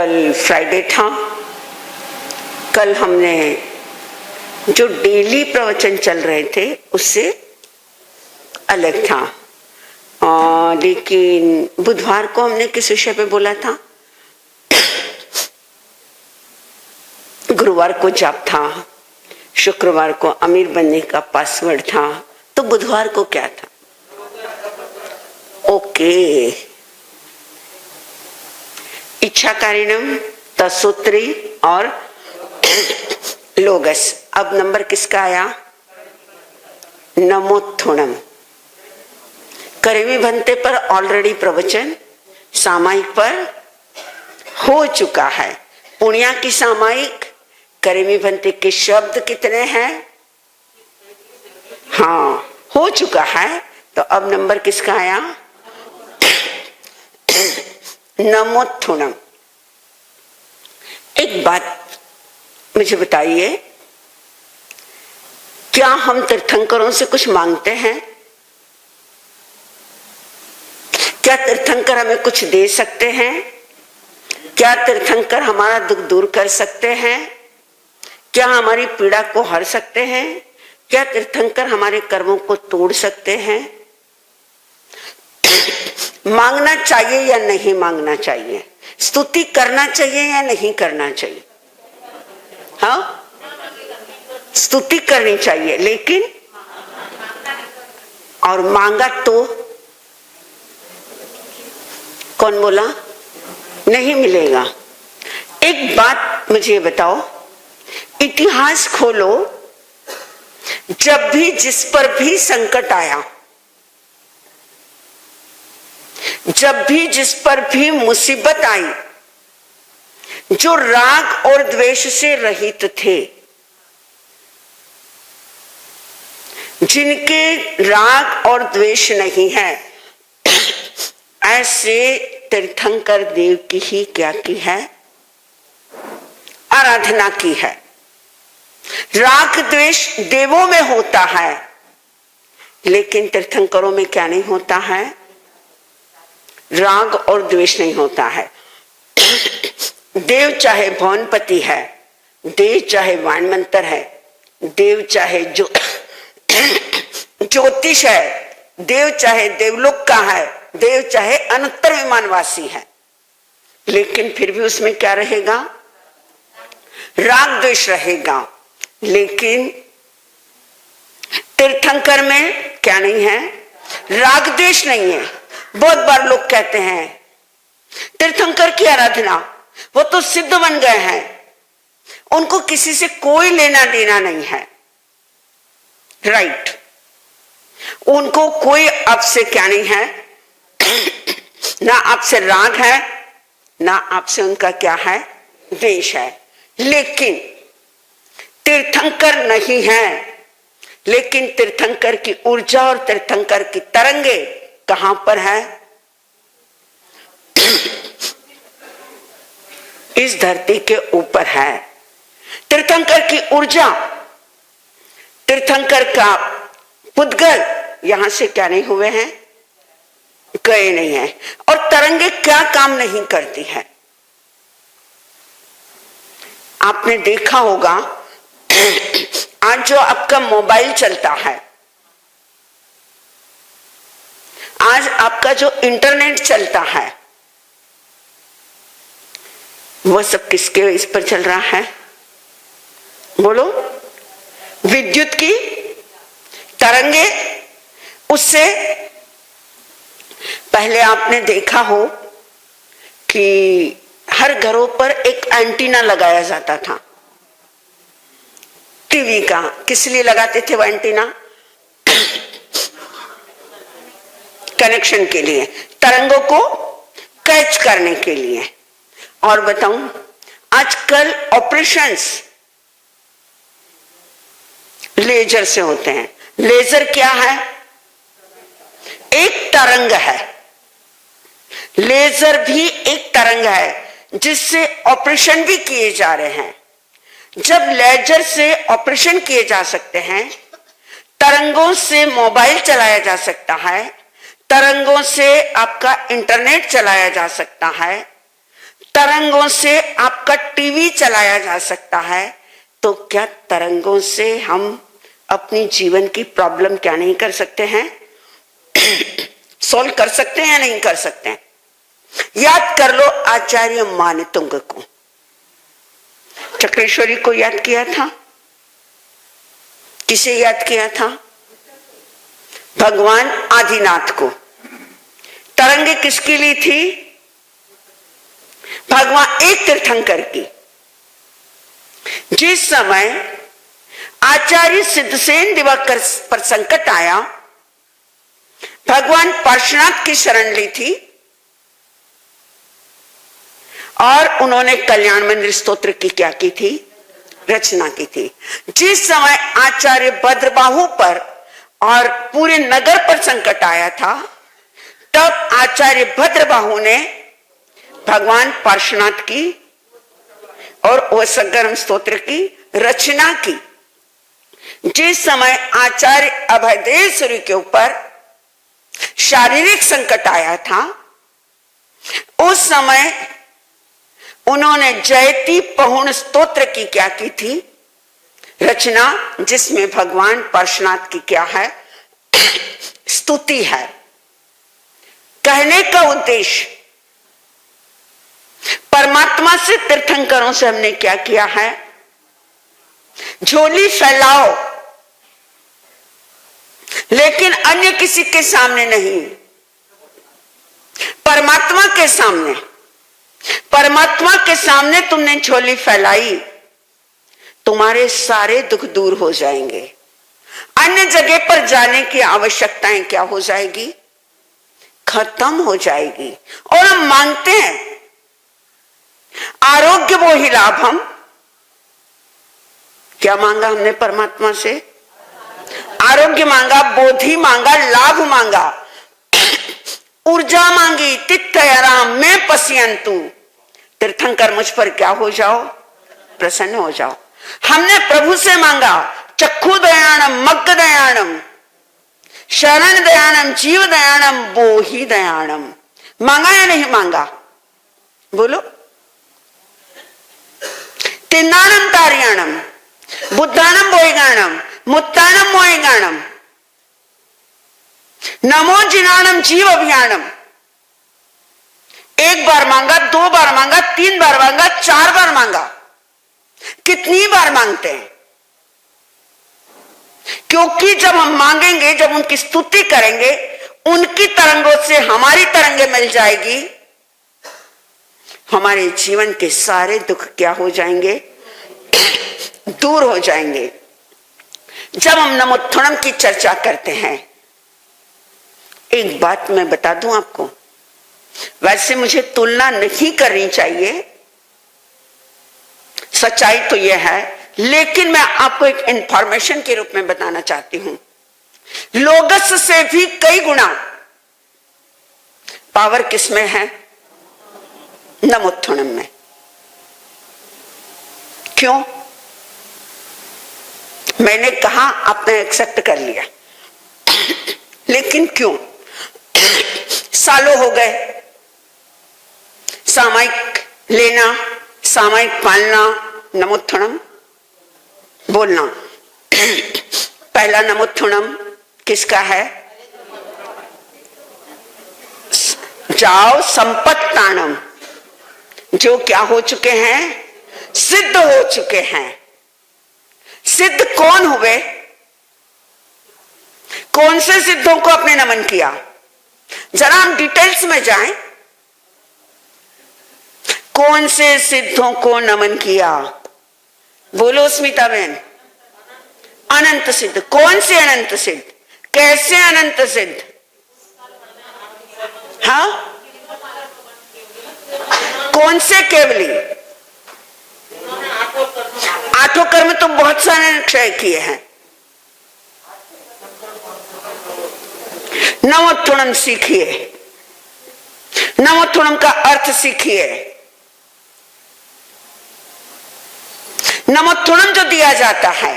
कल फ्राइडे था। कल हमने जो डेली प्रवचन चल रहे थे उससे अलग था, लेकिन बुधवार को हमने किस विषय पे बोला था? गुरुवार को जाप था, शुक्रवार को अमीर बनने का पासवर्ड था, तो बुधवार को क्या था? ओके, इच्छा कारिणम, तत्सूत्री और लोगस। अब नंबर किसका आया? नमोत्थुणम। करेमी भंते पर ऑलरेडी प्रवचन सामायिक पर हो चुका है। पुण्या की सामायिक, करेमी भंते के शब्द कितने हैं? हाँ, हो चुका है। तो अब नंबर किसका आया? नमोत्थुणम। एक बात मुझे बताइए, क्या हम तीर्थंकरों से कुछ मांगते हैं? क्या तीर्थंकर हमें कुछ दे सकते हैं? क्या तीर्थंकर हमारा दुख दूर कर सकते हैं? क्या हमारी पीड़ा को हर सकते हैं? क्या तीर्थंकर हमारे कर्मों को तोड़ सकते हैं? मांगना चाहिए या नहीं मांगना चाहिए? स्तुति करना चाहिए या नहीं करना चाहिए? हाँ, स्तुति करनी चाहिए, लेकिन और मांगा तो कौन बोला? नहीं मिलेगा। एक बात मुझे बताओ, इतिहास खोलो, जब भी जिस पर भी संकट आया, जब भी जिस पर भी मुसीबत आई, जो राग और द्वेष से रहित थे, जिनके राग और द्वेष नहीं है, ऐसे तीर्थंकर देव की ही क्या की है? आराधना की है। राग द्वेष देवों में होता है, लेकिन तीर्थंकरों में क्या नहीं होता है? राग और द्वेष नहीं होता है। देव चाहे भवनपति है, देव चाहे वाणमंत्र है, देव चाहे जो ज्योतिष है, देव चाहे देवलोक का है, देव चाहे अनुत्तर विमानवासी है, लेकिन फिर भी उसमें क्या रहेगा? राग द्वेष रहेगा। लेकिन तीर्थंकर में क्या नहीं है? राग द्वेष नहीं है। बहुत बार लोग कहते हैं तीर्थंकर की आराधना, वो तो सिद्ध बन गए हैं, उनको किसी से कोई लेना देना नहीं है। राइट, उनको कोई आपसे क्या नहीं है, ना आपसे राग है, ना आपसे उनका क्या है? द्वेष है। लेकिन तीर्थंकर नहीं है, लेकिन तीर्थंकर की ऊर्जा और तीर्थंकर की तरंगे कहां पर है? इस धरती के ऊपर है। तीर्थंकर की ऊर्जा, तीर्थंकर का पुद्गल यहां से क्या नहीं हुए हैं? गए नहीं है। और तरंगे क्या काम नहीं करती है? आपने देखा होगा, आज जो आपका मोबाइल चलता है, आज आपका जो इंटरनेट चलता है, वो सब किसके इस पर चल रहा है? बोलो। विद्युत की तरंगे। उससे पहले आपने देखा हो कि हर घरों पर एक एंटीना लगाया जाता था टीवी का। किस लिए लगाते थे वो एंटीना? कनेक्शन के लिए, तरंगों को कैच करने के लिए। और बताऊं, आजकल ऑपरेशंस लेजर से होते हैं। लेजर क्या है? एक तरंग है। लेजर भी एक तरंग है जिससे ऑपरेशन भी किए जा रहे हैं। जब लेजर से ऑपरेशन किए जा सकते हैं, तरंगों से मोबाइल चलाया जा सकता है, तरंगों से आपका इंटरनेट चलाया जा सकता है, तरंगों से आपका टीवी चलाया जा सकता है, तो क्या तरंगों से हम अपनी जीवन की प्रॉब्लम क्या नहीं कर सकते हैं? सॉल्व कर सकते हैं या नहीं कर सकते हैं? याद कर लो आचार्य मानितुंग को, चक्रेश्वरी को याद किया था। किसे याद किया था? भगवान आदिनाथ को। तरंगे किसकी ली थी? भगवान एक तीर्थंकर की। जिस समय आचार्य सिद्धसेन दिवाकर पर संकट आया, भगवान पार्श्वनाथ की शरण ली थी और उन्होंने कल्याण मंदिर स्तोत्र की क्या की थी? रचना की थी। जिस समय आचार्य भद्रबाहु पर और पूरे नगर पर संकट आया था, तब आचार्य भद्रबाहु ने भगवान पार्श्वनाथ की और वसगर्म स्तोत्र की रचना की। जिस समय आचार्य अभयदेव के ऊपर शारीरिक संकट आया था, उस समय उन्होंने जयति पहुण स्तोत्र की क्या की थी? रचना, जिसमें भगवान पार्श्वनाथ की क्या है? स्तुति है। कहने का उद्देश्य, परमात्मा से तीर्थंकरों से हमने क्या किया है? झोली फैलाओ, लेकिन अन्य किसी के सामने नहीं, परमात्मा के सामने। परमात्मा के सामने तुमने झोली फैलाई, तुम्हारे सारे दुख दूर हो जाएंगे। अन्य जगह पर जाने की आवश्यकताएं क्या हो जाएगी? खत्म हो जाएगी। और हम मांगते हैं आरोग्य वो ही लाभ। हम क्या मांगा हमने परमात्मा से? आरोग्य मांगा, बोधि मांगा, लाभ मांगा, ऊर्जा मांगी, तिथ्यराम में पश्यन्तु। तीर्थंकर मुझ पर क्या हो जाओ? प्रसन्न हो जाओ। हमने प्रभु से मांगा चक्षु दयानम, मग्ग दयानम, शरण दयानम, जीव दयानम, बोहि दयानम। मांगा या नहीं मांगा? बोलो। तिन्नानम तारियाणम, बुद्धानम बोहिगाणम, मुत्तानम मोहिगाणम, नमो जिनानम जीव अभियानम। एक बार मांगा, दो बार मांगा, तीन बार मांगा, चार बार मांगा। कितनी बार मांगते हैं? क्योंकि जब हम मांगेंगे, जब उनकी स्तुति करेंगे, उनकी तरंगों से हमारी तरंगे मिल जाएगी, हमारे जीवन के सारे दुख क्या हो जाएंगे? दूर हो जाएंगे। जब हम नमोत्थनम की चर्चा करते हैं, एक बात मैं बता दूं आपको, वैसे मुझे तुलना नहीं करनी चाहिए, सच्चाई तो यह है, लेकिन मैं आपको एक इंफॉर्मेशन के रूप में बताना चाहती हूं। लोगस से भी कई गुना पावर किसमें है? नमोत्थनम में। क्यों? मैंने कहा, आपने एक्सेप्ट कर लिया, लेकिन क्यों? सालों हो गए सामायिक लेना, सामायिक पालना, नमोत्थनम बोलना। पहला नमोत्थनम किसका है? जाओ संपत्तानम, जो क्या हो चुके हैं? सिद्ध हो चुके हैं। सिद्ध कौन हुए? कौन से सिद्धों को आपने नमन किया? जरा हम डिटेल्स में जाएं। कौन से सिद्धों को नमन किया? बोलो स्मिता बहन। अनंत सिद्ध। कौन से अनंत सिद्ध? कैसे अनंत सिद्ध? हाँ, कौन से केवली? आठों कर्म तो बहुत सारे क्षय किए हैं। नमोत्थनम सीखिए, नमोत्थनम का अर्थ सीखिए। नमोत्थनम जो दिया जाता है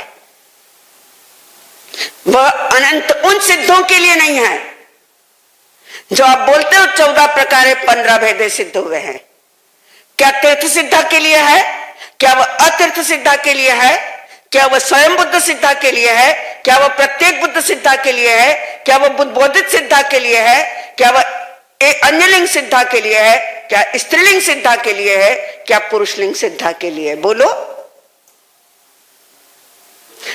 वह अनंत उन सिद्धों के लिए नहीं है जो आप बोलते हो 14 प्रकार 15 भेदे सिद्ध हुए हैं। क्या तीर्थ सिद्धा के लिए है? क्या वह अतीर्थ सिद्धा के लिए है? क्या वह स्वयं बुद्ध सिद्धा के लिए है? क्या वह प्रत्येक बुद्ध सिद्धा के लिए है? क्या वह बुद्धबोधित सिद्धा के लिए है? क्या वह अन्यलिंग सिद्धा के लिए है? क्या स्त्रीलिंग सिद्धा के लिए है? क्या पुरुषलिंग सिद्धा के लिए है? बोलो,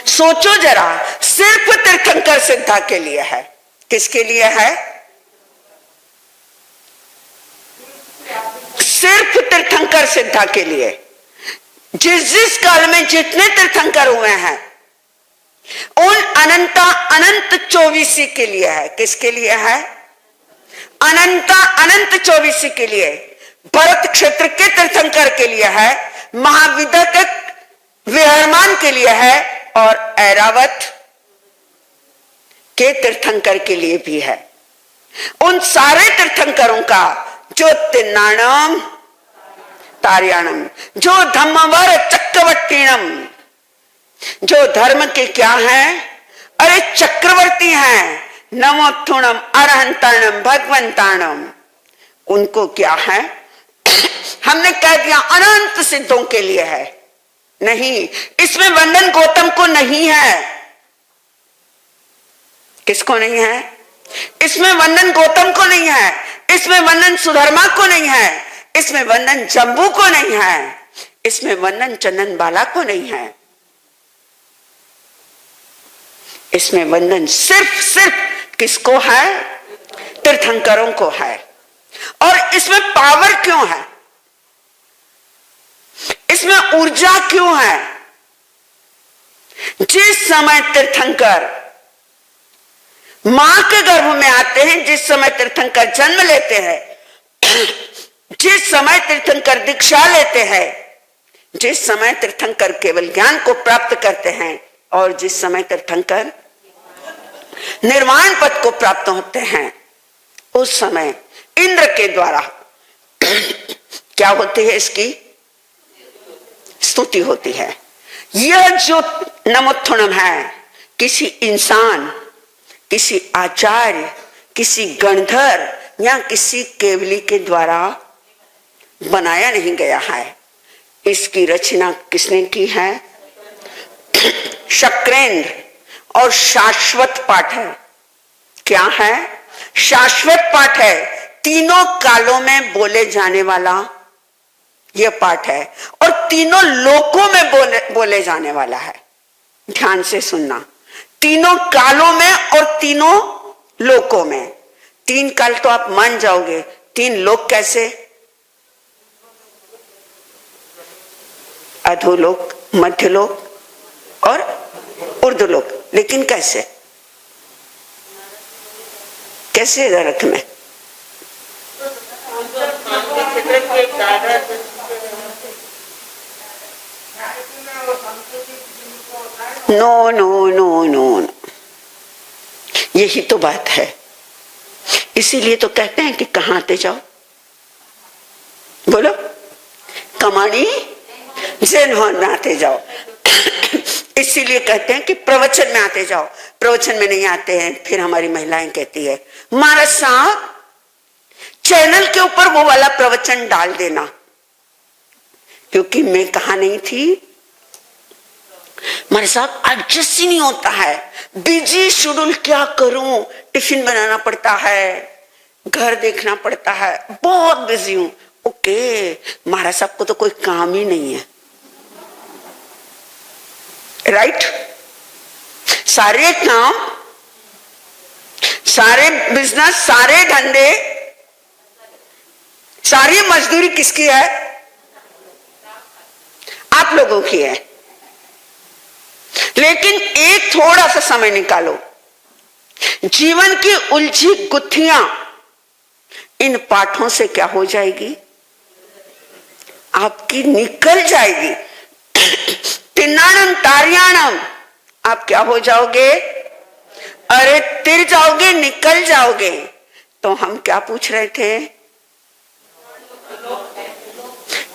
सोचो जरा। सिर्फ तीर्थंकर सिद्धा के लिए है। किसके लिए है? सिर्फ तीर्थंकर सिद्धा के लिए। जिस काल में जितने तीर्थंकर हुए हैं उन अनंत 24 के लिए है। किसके लिए है? अनंत 24 के लिए। भरत क्षेत्र के तीर्थंकर के लिए है, महाविदक विहरमान के लिए है और ऐरावत के तीर्थंकर के लिए भी है। उन सारे तीर्थंकरों का जो तिन्नाणम तार्याणम, जो धम्मवर चक्रवर्तीणम, जो धर्म के क्या हैं? अरे चक्रवर्ती हैं। नमोत्थुणम अरहंताणम भगवंताणम, उनको क्या है? हमने कह दिया अनंत सिद्धों के लिए है। नहीं, इसमें वंदन गौतम को नहीं है। किसको नहीं है? इसमें वंदन गौतम को नहीं है। इसमें वंदन सुधर्मा को नहीं है। इसमें वंदन जम्बू को नहीं है। इसमें वंदन चंदन बाला को नहीं है। इसमें वंदन सिर्फ किसको है? तीर्थंकरों को है। और इसमें पावर क्यों है? इसमें ऊर्जा क्यों है? जिस समय तीर्थंकर मां के गर्भ में आते हैं, जिस समय तीर्थंकर जन्म लेते हैं, जिस समय तीर्थंकर दीक्षा लेते हैं, जिस समय तीर्थंकर केवल ज्ञान को प्राप्त करते हैं और जिस समय तीर्थंकर निर्वाण पद को प्राप्त होते हैं, उस समय इंद्र के द्वारा क्या होती है? इसकी स्तुति होती है। यह जो नमोत्थुणम है, किसी इंसान, किसी आचार्य, किसी गणधर या किसी केवली के द्वारा बनाया नहीं गया है। इसकी रचना किसने की है? शक्रेंद्र। और शाश्वत पाठ है। क्या है? शाश्वत पाठ है। तीनों कालों में बोले जाने वाला यह पाठ है और तीनों लोकों में बोले जाने वाला है। ध्यान से सुनना, तीनों कालों में और तीनों लोकों में। 3 काल तो आप मान जाओगे, 3 लोक कैसे? अधोलोक, मध्यलोक और ऊर्ध्वलोक। लेकिन कैसे? कैसे रख में? नो नो नो नो, यही तो बात है। इसीलिए तो कहते हैं कि कहां आते जाओ, बोलो, कमानी जैन भवन में आते जाओ। इसीलिए कहते हैं कि प्रवचन में आते जाओ। प्रवचन में नहीं आते हैं, फिर हमारी महिलाएं कहती है महाराज साहब चैनल के ऊपर वो वाला प्रवचन डाल देना, क्योंकि मैं कहा नहीं थी। महाराज साहब एडजस्ट ही नहीं होता है, बिजी शेड्यूल, क्या करूं, टिफिन बनाना पड़ता है, घर देखना पड़ता है, बहुत बिजी हूं। ओके, महाराज साहब को तो कोई काम ही नहीं है, राइट? सारे काम, सारे बिजनेस, सारे धंधे, सारी मजदूरी किसकी है? आप लोगों की है। लेकिन एक थोड़ा सा समय निकालो, जीवन की उलझी गुत्थियां इन पाठों से क्या हो जाएगी? आपकी निकल जाएगी। तिन्नाणम तार्याणम, आप क्या हो जाओगे? अरे तिर जाओगे, निकल जाओगे। तो हम क्या पूछ रहे थे?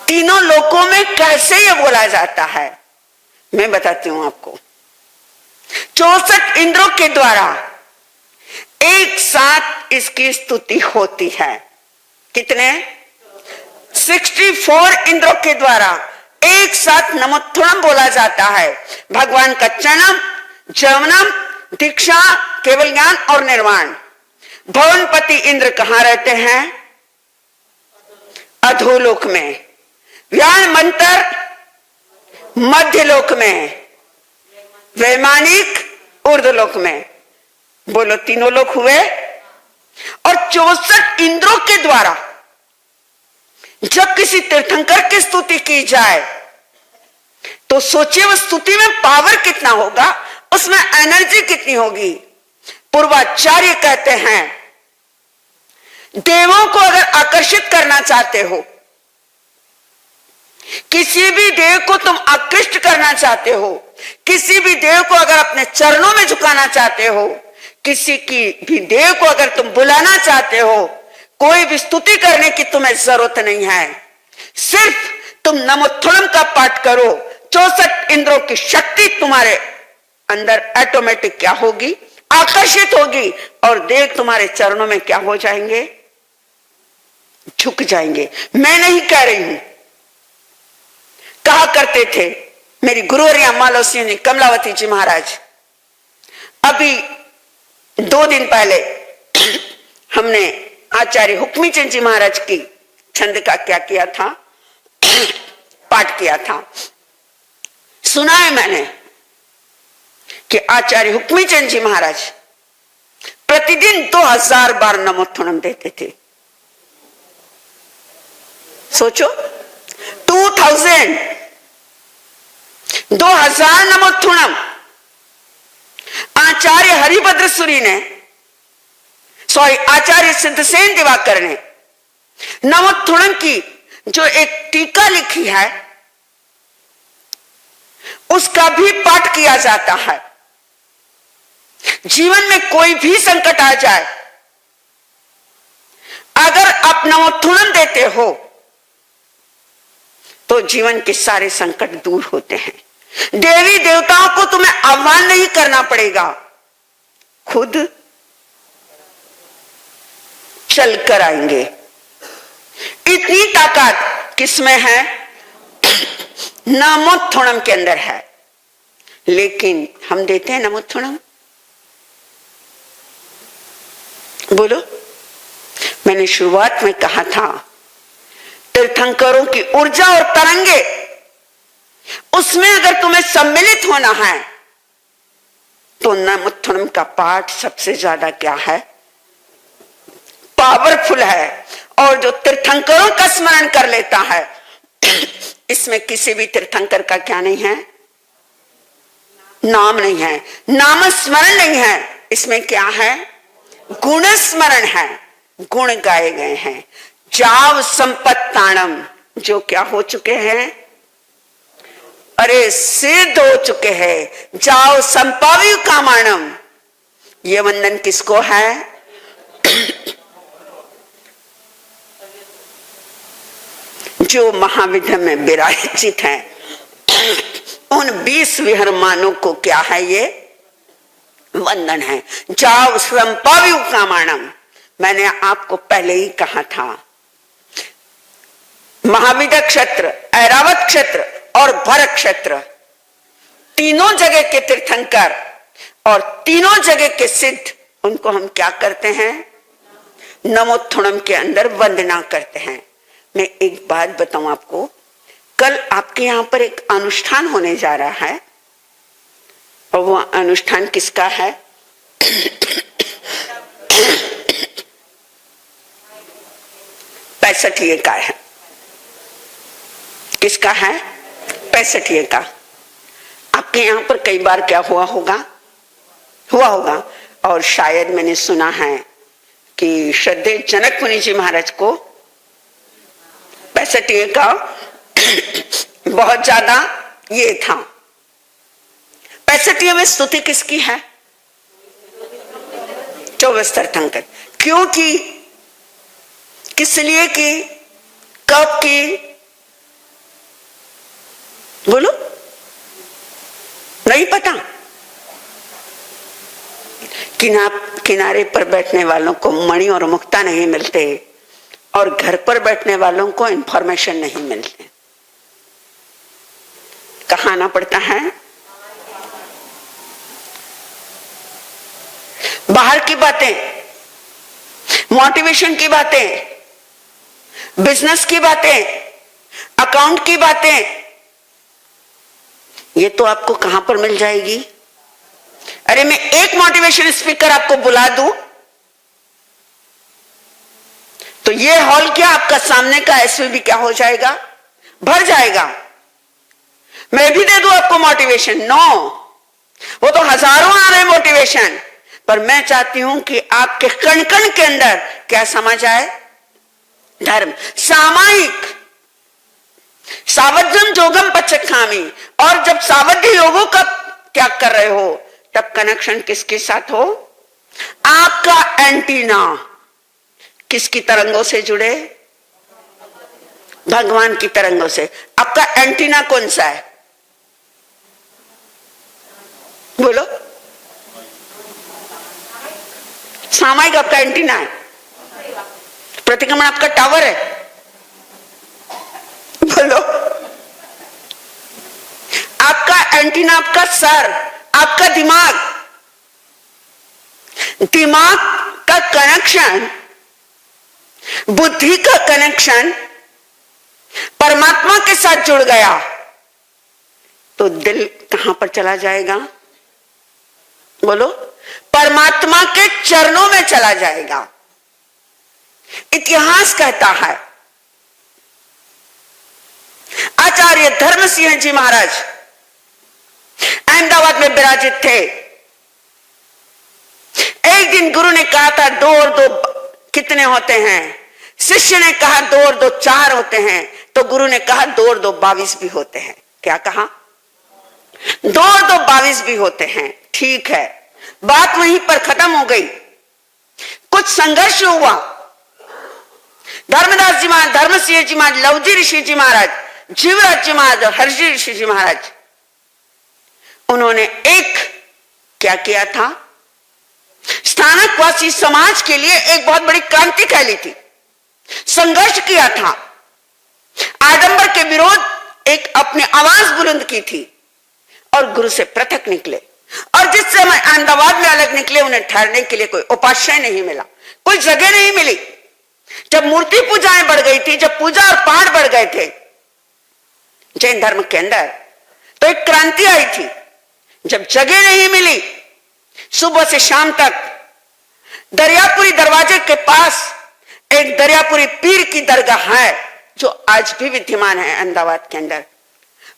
तीनों लोकों में कैसे ये बोला जाता है? मैं बताती हूं आपको। 64 इंद्रों के द्वारा एक साथ इसकी स्तुति होती है। कितने? 64 इंद्रों के द्वारा एक साथ नमोत्थुणम बोला जाता है। भगवान का चरणम, जवनम, दीक्षा, केवल ज्ञान और निर्वाण। भवनपति इंद्र कहां रहते हैं? अधोलोक में। व्यान मंत्र मध्यलोक में, वैमानिक ऊर्ध्वलोक में। बोलो, तीनों लोक हुए। और 64 इंद्रों के द्वारा जब किसी तीर्थंकर की स्तुति की जाए तो सोचिए उस स्तुति में पावर कितना होगा, उसमें एनर्जी कितनी होगी। पूर्वाचार्य कहते हैं, देवों को अगर आकर्षित करना चाहते हो, किसी भी देव को तुम आकृष्ट करना चाहते हो, किसी भी देव को अगर अपने चरणों में झुकाना चाहते हो, किसी की भी देव को अगर तुम बुलाना चाहते हो, कोई भी स्तुति करने की तुम्हें जरूरत नहीं है। सिर्फ तुम नमोत्थुणम का पाठ करो, 64 इंद्रों की शक्ति तुम्हारे अंदर ऑटोमेटिक क्या होगी? आकर्षित होगी। और देव तुम्हारे चरणों में क्या हो जाएंगे? झुक जाएंगे। मैं नहीं कह रही हूं, कहा करते थे मेरी गुरुवर्या मालौसी जी, कमलावती जी महाराज। अभी 2 दिन पहले हमने आचार्य हुक्मीचंद जी महाराज की छंद का क्या किया था? पाठ किया था। सुना है मैंने कि आचार्य हुक्मीचंद जी महाराज प्रतिदिन 2000 बार नमोत्थुणम देते थे। सोचो, 2000 नमोत्थुणम। आचार्य हरिभद्र सूरी ने, आचार्य सिद्धसेन दिवाकर ने नमोत्थुणम की जो एक टीका लिखी है उसका भी पाठ किया जाता है। जीवन में कोई भी संकट आ जाए, अगर आप नमोत्थुणम देते हो तो जीवन के सारे संकट दूर होते हैं। देवी देवताओं को तुम्हें आह्वान नहीं करना पड़ेगा, खुद चल कर आएंगे। इतनी ताकत किसमें है? नमोत्थुणम के अंदर है। लेकिन हम देते हैं नमोत्थुणम? बोलो, मैंने शुरुआत में कहा था तीर्थंकरों की ऊर्जा और तरंगे, उसमें अगर तुम्हें सम्मिलित होना है तो नमोत्थुणम का पाठ सबसे ज्यादा क्या है? पावरफुल है। और जो तीर्थंकरों का स्मरण कर लेता है, इसमें किसी भी तीर्थंकर का क्या नहीं है? नाम नहीं है, नाम स्मरण नहीं है। इसमें क्या है? गुण स्मरण है, गुण गाए गए हैं। जाव संपत्ताणम, जो क्या हो चुके हैं? अरे सिद्ध हो चुके हैं। जाओ संपाव्यु कामाणम, ये वंदन किसको है? जो महाविद्या में विराजित हैं, उन 20 विहरमानों को क्या है? ये वंदन है। जाओ संपाव्यु कामाणम। मैंने आपको पहले ही कहा था, महाविद्या क्षेत्र, ऐरावत क्षेत्र और भरत क्षेत्र, तीनों जगह के तीर्थंकर और तीनों जगह के सिद्ध, उनको हम क्या करते हैं? नमोत्थुणम के अंदर वंदना करते हैं। मैं एक बात बताऊं आपको, कल आपके यहां पर एक अनुष्ठान होने जा रहा है, और वो अनुष्ठान किसका है? पैंसठिये का है। किसका है? 65 का। आपके यहां पर कई बार क्या हुआ होगा? और शायद मैंने सुना है कि श्रद्धेय जनक मुनि जी महाराज को 65 का बहुत ज्यादा ये था। 65 में स्तुति किसकी है? 24 तीर्थंकर। क्योंकि किस लिए की? कब की? बोलो, नहीं पता? किनारे पर बैठने वालों को मणि और मुक्ता नहीं मिलते, और घर पर बैठने वालों को इंफॉर्मेशन नहीं मिलती। कहाँ आना पड़ता है? बाहर की बातें, मोटिवेशन की बातें, बिजनेस की बातें, अकाउंट की बातें, ये तो आपको कहां पर मिल जाएगी? अरे मैं एक मोटिवेशन स्पीकर आपको बुला दूं तो ये हॉल क्या, आपका सामने का एसवीबी क्या हो जाएगा? भर जाएगा। मैं भी दे दूं आपको मोटिवेशन? नो, वो तो हजारों आ रहे मोटिवेशन, पर मैं चाहती हूं कि आपके कण कण के अंदर क्या समा जाए? धर्म। सामायिक सावधम जोगम पचखामी। और जब सावध्य योगों का त्याग कर रहे हो तब कनेक्शन किसके साथ हो? आपका एंटीना किसकी तरंगों से जुड़े? भगवान की तरंगों से। आपका एंटीना कौन सा है? बोलो। सामायिक आपका एंटीना है, प्रतिक्रमण आपका टावर है। बोलो। आपका एंटीना, आपका सर, आपका दिमाग। दिमाग का कनेक्शन, बुद्धि का कनेक्शन परमात्मा के साथ जुड़ गया तो दिल कहां पर चला जाएगा? बोलो। परमात्मा के चरणों में चला जाएगा। इतिहास कहता है, आचार्य धर्म सिंह जी महाराज अहमदाबाद में विराजित थे। एक दिन गुरु ने कहा था 2 और 2 कितने होते हैं? शिष्य ने कहा 2 और 2 4 होते हैं। तो गुरु ने कहा 2 और 2 22 भी होते हैं। क्या कहा? 2 और 2 22 भी होते हैं। ठीक है, बात वहीं पर खत्म हो गई। कुछ संघर्ष हुआ। धर्मदास जी महाराज, धर्मसिंह जी महाराज, लवजी ऋषि जी महाराज, जीवराज जी महाराज और हर्षी ऋषि जी महाराज, उन्होंने एक क्या किया था? स्थानकवासी समाज के लिए एक बहुत बड़ी क्रांति फैली थी, संघर्ष किया था, आडंबर के विरोध एक अपनी आवाज बुलंद की थी और गुरु से पृथक निकले। और जिस समय अहमदाबाद में अलग निकले, उन्हें ठहरने के लिए कोई उपाश्रय नहीं मिला, कोई जगह नहीं मिली। जब मूर्ति पूजाएं बढ़ गई थी, जब पूजा और पाठ बढ़ गए थे जैन धर्म के अंदर, तो एक क्रांति आई थी। जब जगह नहीं मिली, सुबह से शाम तक दरियापुरी दरवाजे के पास एक दरियापुरी पीर की दरगाह है जो आज भी विद्यमान है अहमदाबाद के अंदर।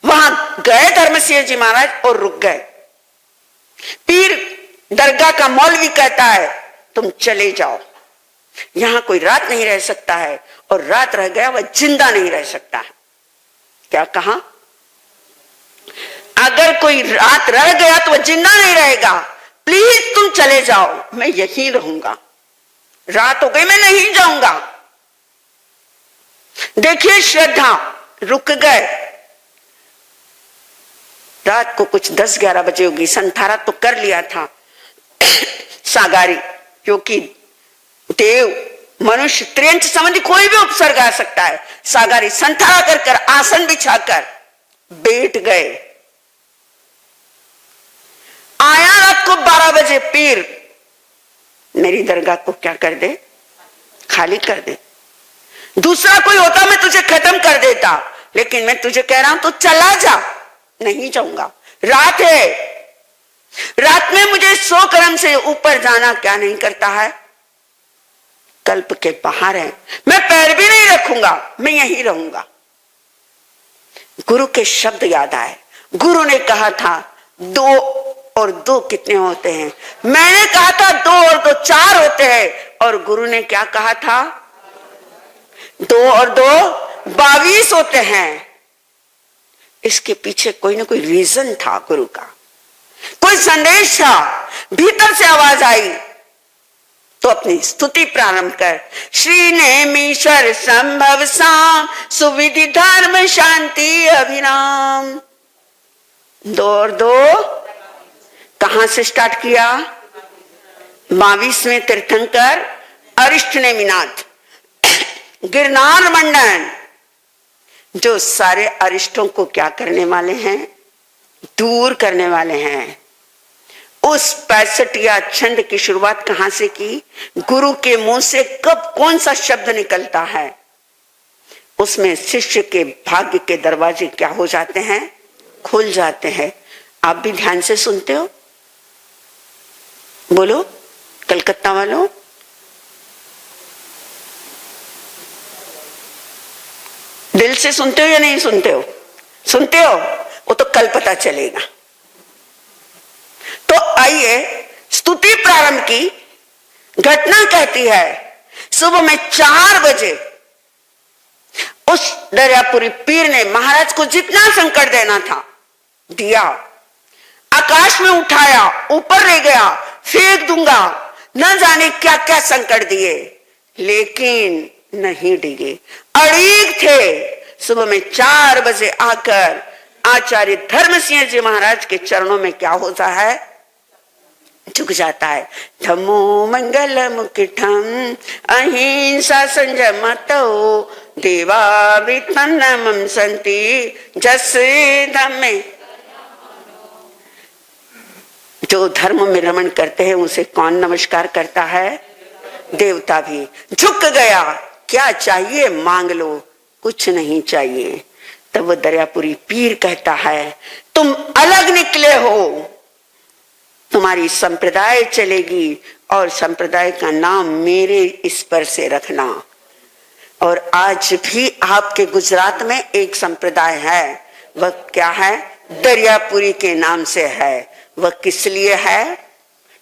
वहां गए धर्मसिंह जी महाराज और रुक गए। पीर दरगाह का मौलवी कहता है तुम चले जाओ, यहां कोई रात नहीं रह सकता है, और रात रह गया वह जिंदा नहीं रह सकता है। क्या कहा? अगर कोई रात रह गया तो वह जिंदा नहीं रहेगा, प्लीज तुम चले जाओ, मैं यहीं रहूंगा। रात हो गई, मैं नहीं जाऊंगा। देखिए श्रद्धा, रुक गए। रात को कुछ 10-11 बजे होगी, संथारा तो कर लिया था सागारी, क्योंकि देव मनुष्य त्रियंच संबंधी कोई भी उपसर्ग आ सकता है। सागारी संथारा कर कर आसन बिछाकर बैठ गए। आया रात को 12 बजे पीर, मेरी दरगाह को क्या कर दे? खाली कर दे। दूसरा कोई होता मैं तुझे खत्म कर देता, लेकिन मैं तुझे कह रहा हूं तो चला जा। नहीं जाऊंगा, रात है, रात में मुझे 100 कदम से ऊपर जाना क्या नहीं करता है? कल्प के बाहर है, मैं पैर भी नहीं रखूंगा, मैं यहीं रहूंगा। गुरु के शब्द याद आए। गुरु ने कहा था 2 और 2 कितने होते हैं? मैंने कहा था 2 और 2 4 होते हैं, और गुरु ने क्या कहा था? 2 और 2 22 होते हैं। इसके पीछे कोई ना कोई रीजन था, गुरु का कोई संदेश था। भीतर से आवाज आई तो अपनी स्तुति प्रारंभ कर। श्री नेमीश्वर संभव साम, सुविधि धर्म शांति अभिराम। 2 और 2 कहां से स्टार्ट किया? 22वें तीर्थंकर अरिष्ट नेमिनाथ। गिरनार मंडन, जो सारे अरिष्टों को क्या करने वाले हैं, दूर करने वाले हैं। उस 65 छंद की शुरुआत कहां से की? गुरु के मुंह से कब कौन सा शब्द निकलता है, उसमें शिष्य के भाग्य के दरवाजे क्या हो जाते हैं, खुल जाते हैं। आप भी ध्यान से सुनते हो? बोलो कलकत्ता वालों, दिल से सुनते हो या नहीं सुनते हो? सुनते हो? वो तो कल पता चलेगा। तो आइए स्तुति प्रारंभ की। घटना कहती है सुबह में 4 बजे उस दरियापुरी पीर ने महाराज को जितना संकट देना था दिया। आकाश में उठाया, ऊपर ले गया, फेंक दूंगा, न जाने क्या क्या संकट दिए, लेकिन नहीं डिगे, अड़ीग थे। सुबह में 4 बजे आकर आचार्य धर्मसिंह जी महाराज के चरणों में क्या होता है, झुक जाता है। धम्मो मंगल मुकुटम अहिंसा संयमतो देवा वित्तनमं संति जस धम्मे। जो धर्म में रमण करते हैं उसे कौन नमस्कार करता है? देवता भी। झुक गया, क्या चाहिए मांग लो, कुछ नहीं चाहिए। तब वो दरियापुरी पीर कहता है तुम अलग निकले हो, तुम्हारी संप्रदाय चलेगी और संप्रदाय का नाम मेरे इस पर से रखना। और आज भी आपके गुजरात में एक संप्रदाय है, वह क्या है? दरियापुरी के नाम से है। वह किस लिए है,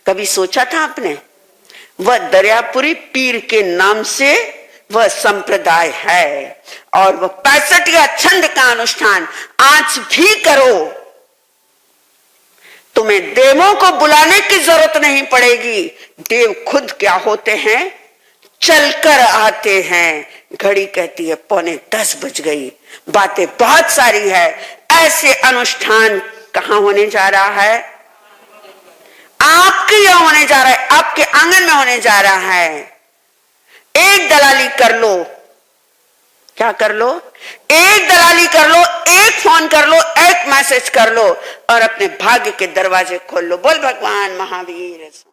कभी सोचा था आपने? वह दरियापुरी पीर के नाम से वह संप्रदाय है। और वह 65 छंद का अनुष्ठान आज भी करो, तुम्हें देवों को बुलाने की जरूरत नहीं पड़ेगी। देव खुद क्या होते हैं, चलकर आते हैं। घड़ी कहती है 9:45 बज गई, बातें बहुत सारी है। ऐसे अनुष्ठान कहां होने जा रहा है? आपके यहां होने जा रहा है, आपके आंगन में होने जा रहा है। एक दलाली कर लो, क्या कर लो? एक दलाली कर लो, एक फोन कर लो, एक मैसेज कर लो और अपने भाग्य के दरवाजे खोल लो। बोल भगवान महावीर।